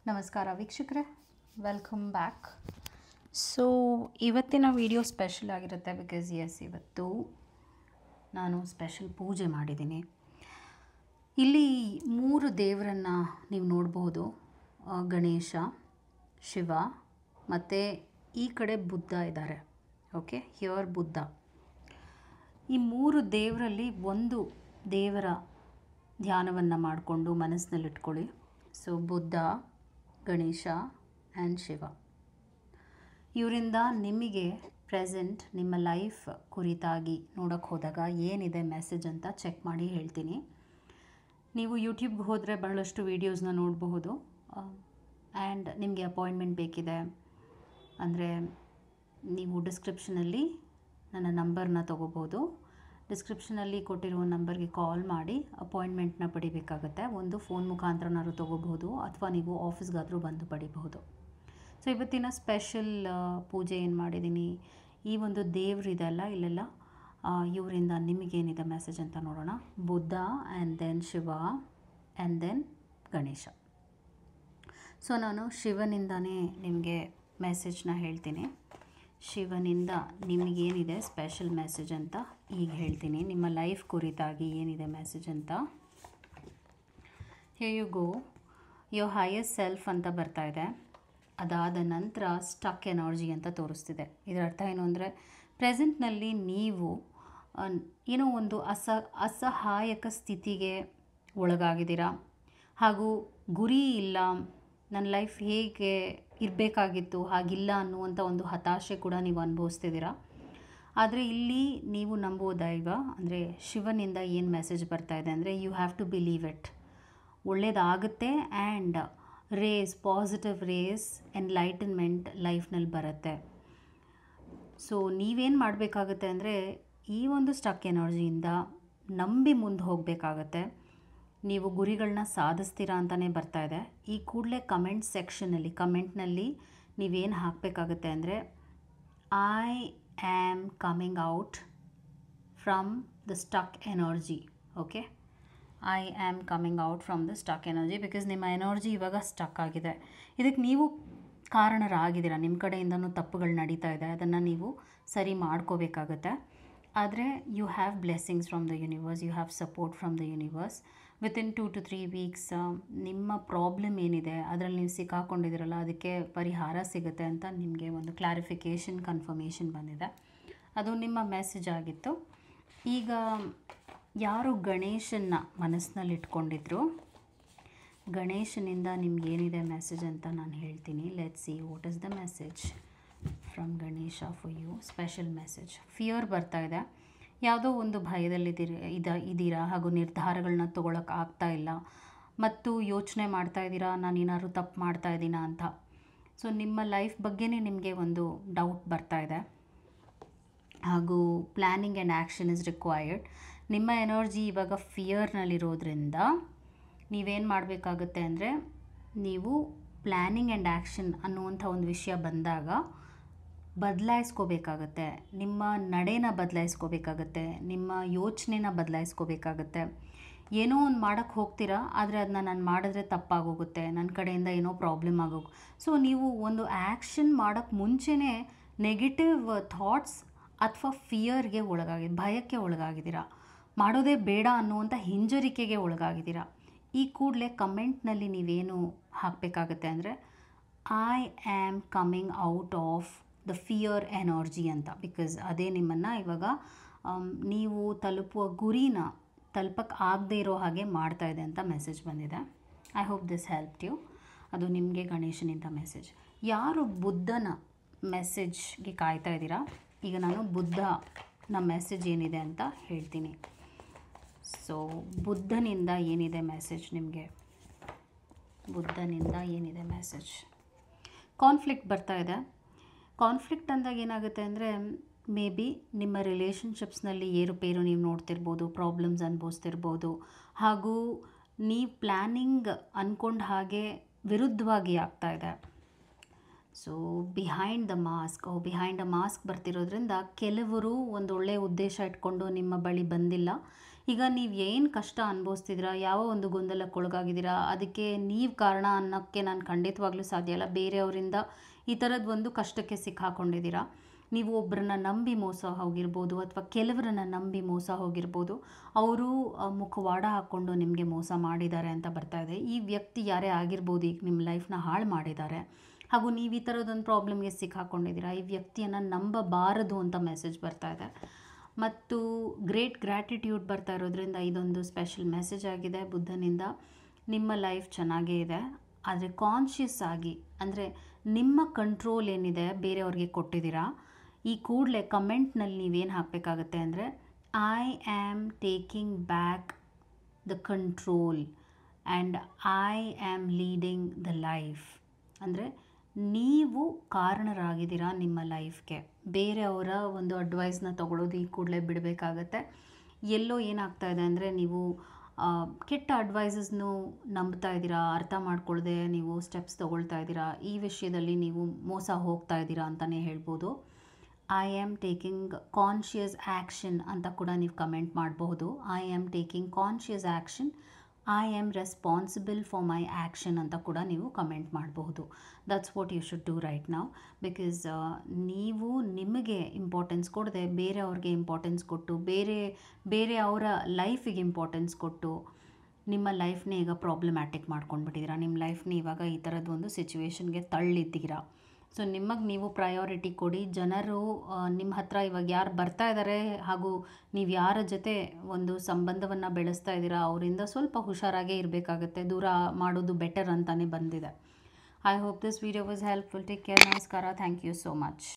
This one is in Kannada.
ನಮಸ್ಕಾರ ವೀಕ್ಷಕರೇ, ವೆಲ್ಕಮ್ ಬ್ಯಾಕ್. ಸೊ ಇವತ್ತಿನ ವಿಡಿಯೋ ಸ್ಪೆಷಲ್ ಆಗಿರುತ್ತೆ ಬಿಕಾಸ್ ಇವತ್ತು ನಾನು ಸ್ಪೆಷಲ್ ಪೂಜೆ ಮಾಡಿದ್ದೀನಿ. ಇಲ್ಲಿ 3 ದೇವರನ್ನು ನೀವು ನೋಡ್ಬೋದು. ಗಣೇಶ, ಶಿವ ಮತ್ತು ಈ ಕಡೆ ಬುದ್ಧ ಇದ್ದಾರೆ. Okay, here Buddha. ಈ 3 ದೇವರಲ್ಲಿ ಒಂದು ದೇವರ ಧ್ಯಾನವನ್ನು ಮಾಡಿಕೊಂಡು ಮನಸ್ಸಿನಲ್ಲಿಟ್ಕೊಳ್ಳಿ. ಸೊ ಬುದ್ಧ, ಗಣೇಶ ಆ್ಯಂಡ್ ಶಿವ, ಇವರಿಂದ ನಿಮಗೆ ಪ್ರೆಸೆಂಟ್ ನಿಮ್ಮ ಲೈಫ್ ಕುರಿತಾಗಿ ನೋಡೋಕ್ಕೆ ಹೋದಾಗ ಏನಿದೆ ಮೆಸೇಜ್ ಅಂತ ಚೆಕ್ ಮಾಡಿ ಹೇಳ್ತೀನಿ. ನೀವು ಯೂಟ್ಯೂಬ್ಗೆ ಹೋದರೆ ಬಹಳಷ್ಟು ವೀಡಿಯೋಸ್ನ ನೋಡಬಹುದು. ಆ್ಯಂಡ್ ನಿಮಗೆ ಅಪಾಯಿಂಟ್ಮೆಂಟ್ ಬೇಕಿದೆ ಅಂದರೆ ನೀವು ಡಿಸ್ಕ್ರಿಪ್ಷನಲ್ಲಿ ನನ್ನ ನಂಬರ್ನ ತೊಗೋಬೋದು. ಡಿಸ್ಕ್ರಿಪ್ಷನಲ್ಲಿ ಕೊಟ್ಟಿರುವ ನಂಬರ್ಗೆ ಕಾಲ್ ಮಾಡಿ ಅಪಾಯಿಂಟ್ಮೆಂಟ್ನ ಪಡಿಬೇಕಾಗತ್ತೆ. ಒಂದು ಫೋನ್ ಮುಖಾಂತರನಾದ್ರು ತೊಗೋಬಹುದು ಅಥವಾ ನೀವು ಆಫೀಸ್ಗಾದರೂ ಬಂದು ಪಡಿಬಹುದು. ಸೊ ಇವತ್ತಿನ ಸ್ಪೆಷಲ್ ಪೂಜೆ ಏನು ಮಾಡಿದ್ದೀನಿ, ಈ ಒಂದು ದೇವರಿದೆಲ್ಲ ಇಲ್ಲೆಲ್ಲ ಇವರಿಂದ ನಿಮಗೇನಿದೆ ಮೆಸೇಜ್ ಅಂತ ನೋಡೋಣ. Buddha and then Shiva and then Ganesha. So ನಾನು ಶಿವನಿಂದನೇ ನಿಮಗೆ ಮೆಸೇಜ್ನ ಹೇಳ್ತೀನಿ. ಶಿವನಿಂದ ನಿಮಗೇನಿದೆ ಸ್ಪೆಷಲ್ ಮೆಸೇಜ್ ಅಂತ ಈಗ ಹೇಳ್ತೀನಿ. ನಿಮ್ಮ ಲೈಫ್ ಕುರಿತಾಗಿ ಏನಿದೆ ಮೆಸೇಜ್ ಅಂತ. Here you go. Your highest self ಅಂತ ಬರ್ತಾ ಇದೆ. ಅದಾದ ನಂತರ ಸ್ಟಕ್ ಎನರ್ಜಿ ಅಂತ ತೋರಿಸ್ತಿದೆ. ಇದರ ಅರ್ಥ ಏನು ಅಂದರೆ ಪ್ರೆಸೆಂಟ್ನಲ್ಲಿ ನೀವು ಏನೋ ಒಂದು ಅಸಹಾಯಕ ಸ್ಥಿತಿಗೆ ಒಳಗಾಗಿದ್ದೀರಾ. ಹಾಗೂ ಗುರಿ ಇಲ್ಲ, ನನ್ನ ಲೈಫ್ ಹೇಗೆ ಇರಬೇಕಾಗಿತ್ತು ಹಾಗಿಲ್ಲ ಅನ್ನುವಂಥ ಒಂದು ಹತಾಶೆ ಕೂಡ ನೀವು ಅನುಭವಿಸ್ತಿದ್ದೀರಾ. ಆದರೆ ಇಲ್ಲಿ ನೀವು ನಂಬೋ ದೈವ ಅಂದರೆ ಶಿವನಿಂದ ಏನು ಮೆಸೇಜ್ ಬರ್ತಾ ಇದೆ ಅಂದರೆ you have to believe it. ಒಳ್ಳೆಯದಾಗುತ್ತೆ ಆ್ಯಂಡ್ ಪಾಸಿಟಿವ್ ರೇಸ್ ಎನ್ಲೈಟನ್ಮೆಂಟ್ ಲೈಫ್ನಲ್ಲಿ ಬರುತ್ತೆ. ಸೊ ನೀವೇನು ಮಾಡಬೇಕಾಗುತ್ತೆ ಅಂದರೆ ಈ ಒಂದು ಸ್ಟಕ್ ಎನರ್ಜಿಯಿಂದ ನಂಬಿ ಮುಂದೆ ಹೋಗಬೇಕಾಗತ್ತೆ. ನೀವು ಗುರಿಗಳನ್ನ ಸಾಧಿಸ್ತೀರಾ ಅಂತಲೇ ಬರ್ತಾ ಇದೆ. ಈ ಕೂಡಲೇ ಕಮೆಂಟ್ನಲ್ಲಿ ನೀವೇನು ಹಾಕಬೇಕಾಗುತ್ತೆ ಅಂದರೆ I am coming out from the stuck energy. Okay, I am coming out from the stuck energy because ನಿಮ್ಮ ಎನರ್ಜಿ ಇವಾಗ ಸ್ಟಕ್ ಆಗಿದೆ. ಇದಕ್ಕೆ ನೀವು ಕಾರಣರಾಗಿದ್ದೀರಾ. ನಿಮ್ಮ ಕಡೆಯಿಂದನೂ ತಪ್ಪುಗಳು ನಡೀತಾ ಇದೆ, ಅದನ್ನು ನೀವು ಸರಿ ಮಾಡ್ಕೋಬೇಕಾಗತ್ತೆ. ಆದರೆ you have blessings from the universe, you have support from the universe. Within 2 to 3 weeks ನಿಮ್ಮ ಪ್ರಾಬ್ಲಮ್ ಏನಿದೆ ಅದರಲ್ಲಿ ನೀವು ಸಿಕ್ಕಾಕೊಂಡಿದ್ದೀರಲ್ಲ ಅದಕ್ಕೆ ಪರಿಹಾರ ಸಿಗುತ್ತೆ ಅಂತ ನಿಮಗೆ ಒಂದು ಕ್ಲಾರಿಫಿಕೇಷನ್ ಕನ್ಫರ್ಮೇಷನ್ ಬಂದಿದೆ. ಅದು ನಿಮ್ಮ ಮೆಸೇಜ್ ಆಗಿತ್ತು. ಈಗ ಯಾರು ಗಣೇಶನ್ನ ಮನಸ್ಸಿನಲ್ಲಿ ಇಟ್ಕೊಂಡಿದ್ರು, ಗಣೇಶನಿಂದ ನಿಮಗೇನಿದೆ ಮೆಸೇಜ್ ಅಂತ ನಾನು ಹೇಳ್ತೀನಿ. Let's see what is the message from Ganesha for you. Special message. Fear ಬರ್ತಾ ಇದೆ. ಯಾವುದೋ ಒಂದು ಭಯದಲ್ಲಿದ್ದೀರಾ ಹಾಗೂ ನಿರ್ಧಾರಗಳನ್ನ ತೊಗೊಳಕ್ಕೆ ಆಗ್ತಾ ಇಲ್ಲ ಮತ್ತು ಯೋಚನೆ ಮಾಡ್ತಾ ಇದ್ದೀರಾ ನಾನು ಏನಾದ್ರು ತಪ್ಪು ಮಾಡ್ತಾ ಇದ್ದೀನಾ ಅಂತ. ಸೊ ನಿಮ್ಮ ಲೈಫ್ ಬಗ್ಗೆನೇ ನಿಮಗೆ ಒಂದು ಡೌಟ್ ಬರ್ತಾ ಇದೆ. ಹಾಗೂ planning and action is required. ನಿಮ್ಮ ಎನರ್ಜಿ ಇವಾಗ ಫಿಯರ್ನಲ್ಲಿರೋದ್ರಿಂದ ನೀವೇನು ಮಾಡಬೇಕಾಗುತ್ತೆ ಅಂದರೆ ನೀವು ಪ್ಲ್ಯಾನಿಂಗ್ ಆ್ಯಂಡ್ ಆ್ಯಕ್ಷನ್ ಅನ್ನುವಂಥ ಒಂದು ವಿಷಯ ಬಂದಾಗ ಬದಲಾಯಿಸ್ಕೋಬೇಕಾಗತ್ತೆ. ನಿಮ್ಮ ನಡೆನ ಬದಲಾಯಿಸ್ಕೋಬೇಕಾಗತ್ತೆ, ನಿಮ್ಮ ಯೋಚನೆನ ಬದಲಾಯಿಸ್ಕೋಬೇಕಾಗತ್ತೆ. ಏನೋ ಒಂದು ಮಾಡೋಕ್ಕೆ ಹೋಗ್ತೀರಾ, ಆದರೆ ಅದನ್ನ ನಾನು ಮಾಡಿದ್ರೆ ತಪ್ಪಾಗೋಗುತ್ತೆ, ನನ್ನ ಕಡೆಯಿಂದ ಏನೋ ಪ್ರಾಬ್ಲಮ್ ಆಗೋದು. ಸೊ ನೀವು ಒಂದು ಆ್ಯಕ್ಷನ್ ಮಾಡೋಕ್ಕೆ ಮುಂಚೆನೇ ನೆಗೆಟಿವ್ ಥಾಟ್ಸ್ ಅಥವಾ ಫಿಯರ್ಗೆ ಭಯಕ್ಕೆ ಒಳಗಾಗಿದ್ದೀರಾ. ಮಾಡೋದೇ ಬೇಡ ಅನ್ನುವಂಥ ಹಿಂಜರಿಕೆಗೆ ಒಳಗಾಗಿದ್ದೀರಾ. ಈ ಕೂಡಲೇ ಕಮೆಂಟ್ನಲ್ಲಿ ನೀವೇನು ಹಾಕಬೇಕಾಗತ್ತೆ ಅಂದರೆ I am coming out of the fear energy ಅಂತ. ಬಿಕಾಸ್ ಅದೇ ನಿಮ್ಮನ್ನು ಇವಾಗ ನೀವು ತಲುಪುವ ಗುರಿನ ತಲುಪಕ್ಕೆ ಆಗದೇ ಇರೋ ಹಾಗೆ ಮಾಡ್ತಾ ಇದೆ ಅಂತ ಮೆಸೇಜ್ ಬಂದಿದೆ. I hope this help you. ಅದು ನಿಮಗೆ ಗಣೇಶನಿಂದ ಮೆಸೇಜ್. ಯಾರು ಬುದ್ಧನ ಮೆಸೇಜ್ಗೆ ಕಾಯ್ತಾ ಇದ್ದೀರಾ, ಈಗ ನಾನು ಬುದ್ಧನ ಮೆಸೇಜ್ ಏನಿದೆ ಅಂತ ಹೇಳ್ತೀನಿ. ಸೊ ಬುದ್ಧನಿಂದ ಏನಿದೆ ಮೆಸೇಜ್ ನಿಮಗೆ, ಬುದ್ಧನಿಂದ ಏನಿದೆ ಮೆಸೇಜ್. ಕಾನ್ಫ್ಲಿಕ್ಟ್ ಬರ್ತಾ ಇದೆ. ಕಾನ್ಫ್ಲಿಕ್ಟ್ ಅಂದಾಗ ಏನಾಗುತ್ತೆ ಅಂದರೆ ಮೇ ಬಿ ನಿಮ್ಮ ರಿಲೇಷನ್ಶಿಪ್ಸ್ನಲ್ಲಿ ಏರುಪೇರು ನೀವು ನೋಡ್ತಿರ್ಬೋದು, ಪ್ರಾಬ್ಲಮ್ಸ್ ಅನುಭವಿಸ್ತಿರ್ಬೋದು. ಹಾಗೂ ನೀವು ಪ್ಲ್ಯಾನಿಂಗ್ ಅಂದ್ಕೊಂಡ ಹಾಗೆ ವಿರುದ್ಧವಾಗಿ ಆಗ್ತಾ ಇದೆ. ಸೊ ಬಿಹೈಂಡ್ ಅ ಮಾಸ್ಕ್ ಬರ್ತಿರೋದ್ರಿಂದ ಕೆಲವರು ಒಂದು ಒಳ್ಳೆಯ ಉದ್ದೇಶ ಇಟ್ಕೊಂಡು ನಿಮ್ಮ ಬಳಿ ಬಂದಿಲ್ಲ. ಈಗ ನೀವು ಏನು ಕಷ್ಟ ಅನುಭವಿಸ್ತಿದ್ದೀರಾ, ಯಾವ ಒಂದು ಗೊಂದಲಕ್ಕೊಳಗಾಗಿದ್ದೀರಾ, ಅದಕ್ಕೆ ನೀವು ಕಾರಣ ಅನ್ನೋಕ್ಕೆ ನಾನು ಖಂಡಿತವಾಗ್ಲೂ ಸಾಧ್ಯ ಇಲ್ಲ. ಬೇರೆಯವರಿಂದ ಈ ಥರದ್ದು ಒಂದು ಕಷ್ಟಕ್ಕೆ ಸಿಕ್ಕಾಕೊಂಡಿದ್ದೀರಾ. ನೀವು ಒಬ್ಬರನ್ನ ನಂಬಿ ಮೋಸ ಹೋಗಿರ್ಬೋದು, ಅಥವಾ ಕೆಲವರನ್ನ ನಂಬಿ ಮೋಸ ಹೋಗಿರ್ಬೋದು. ಅವರು ಮುಖವಾಡ ಹಾಕ್ಕೊಂಡು ನಿಮಗೆ ಮೋಸ ಮಾಡಿದ್ದಾರೆ ಅಂತ ಬರ್ತಾ ಇದೆ. ಈ ವ್ಯಕ್ತಿ ಯಾರೇ ಆಗಿರ್ಬೋದು, ಈಗ ನಿಮ್ಮ ಲೈಫ್ನ ಹಾಳು ಮಾಡಿದ್ದಾರೆ. ಹಾಗೂ ನೀವು ಈ ಥರದೊಂದು ಪ್ರಾಬ್ಲಮ್ಗೆ ಸಿಕ್ಕಾಕೊಂಡಿದ್ದೀರಾ. ಈ ವ್ಯಕ್ತಿಯನ್ನು ನಂಬಬಾರದು ಅಂತ ಮೆಸೇಜ್ ಬರ್ತಾ ಇದೆ. ಮತ್ತು ಗ್ರೇಟ್ ಗ್ರ್ಯಾಟಿಟ್ಯೂಡ್ ಬರ್ತಾ ಇರೋದ್ರಿಂದ ಇದೊಂದು ಸ್ಪೆಷಲ್ ಮೆಸೇಜ್ ಆಗಿದೆ ಬುದ್ಧನಿಂದ. ನಿಮ್ಮ ಲೈಫ್ ಚೆನ್ನಾಗೇ ಇದೆ, ಆದರೆ ಕಾನ್ಷಿಯಸ್ ಆಗಿ, ಅಂದರೆ ನಿಮ್ಮ ಕಂಟ್ರೋಲ್ ಏನಿದೆ ಬೇರೆಯವ್ರಿಗೆ ಕೊಟ್ಟಿದ್ದೀರಾ. ಈ ಕೂಡಲೇ ಕಮೆಂಟ್ನಲ್ಲಿ ನೀವೇನು ಹಾಕಬೇಕಾಗತ್ತೆ ಅಂದರೆ, I am taking back the control and I am leading the life. ಅಂದರೆ ನೀವು ಕಾರಣರಾಗಿದ್ದೀರಾ ನಿಮ್ಮ ಲೈಫ್ಗೆ. ಬೇರೆಯವರ ಒಂದು ಅಡ್ವೈಸ್ನ ತೊಗೊಳೋದು ಈ ಕೂಡಲೇ ಬಿಡಬೇಕಾಗತ್ತೆ. ಎಲ್ಲೋ ಏನಾಗ್ತಾ ಇದೆ ಅಂದರೆ, ನೀವು ಕೆಟ್ಟ ಅಡ್ವೈಸಸ್ನು ನಂಬ್ತಾ ಇದ್ದೀರಾ, ಅರ್ಥ ಮಾಡ್ಕೊಳ್ಳದೆ ನೀವು ಸ್ಟೆಪ್ಸ್ ತೊಗೊಳ್ತಾ ಇದ್ದೀರಾ. ಈ ವಿಷಯದಲ್ಲಿ ನೀವು ಮೋಸ ಹೋಗ್ತಾ ಇದ್ದೀರಾ ಅಂತಲೇ ಹೇಳ್ಬೋದು. I am taking conscious action ಅಂತ ಕೂಡ ನೀವು ಕಮೆಂಟ್ ಮಾಡಬಹುದು. I am taking conscious action, I am responsible for my action ಅಂತ ಕೂಡ ನೀವು ಕಮೆಂಟ್ ಮಾಡಬಹುದು. That's what you should do right ನಾವು. ಬಿಕಾಸ್ ನೀವು ನಿಮಗೆ ಇಂಪಾರ್ಟೆನ್ಸ್ ಕೊಡದೆ ಬೇರೆಯವ್ರಿಗೆ ಇಂಪಾರ್ಟೆನ್ಸ್ ಕೊಟ್ಟು, ಬೇರೆ ಅವರ ಲೈಫಿಗೆ ಇಂಪಾರ್ಟೆನ್ಸ್ ಕೊಟ್ಟು ನಿಮ್ಮ ಲೈಫ್ನೇ ಈಗ ಪ್ರಾಬ್ಲಮ್ಯಾಟಿಕ್ ಮಾಡ್ಕೊಂಡ್ಬಿಟ್ಟಿದ್ದೀರಾ. ನಿಮ್ಮ ಲೈಫ್ನ ಇವಾಗ ಈ ಥರದ್ದೊಂದು ಸಿಚುವೇಶನ್ಗೆ ತಳ್ಳಿದ್ದೀರಾ. ಸೊ ನಿಮಗೆ ನೀವು ಪ್ರಯಾರಿಟಿ ಕೊಡಿ. ಜನರು ನಿಮ್ಮ ಹತ್ರ ಇವಾಗ ಯಾರು ಬರ್ತಾ ಇದ್ದಾರೆ, ಹಾಗೂ ನೀವು ಯಾರ ಜೊತೆ ಒಂದು ಸಂಬಂಧವನ್ನು ಬೆಳೆಸ್ತಾ ಇದ್ದೀರಾ, ಅವರಿಂದ ಸ್ವಲ್ಪ ಹುಷಾರಾಗೇ ಇರಬೇಕಾಗತ್ತೆ. ದೂರ ಮಾಡೋದು ಬೆಟರ್ ಅಂತಲೇ ಬಂದಿದೆ. I hope this video was helpful. Take care. ನಮಸ್ಕಾರ. Thank you so much.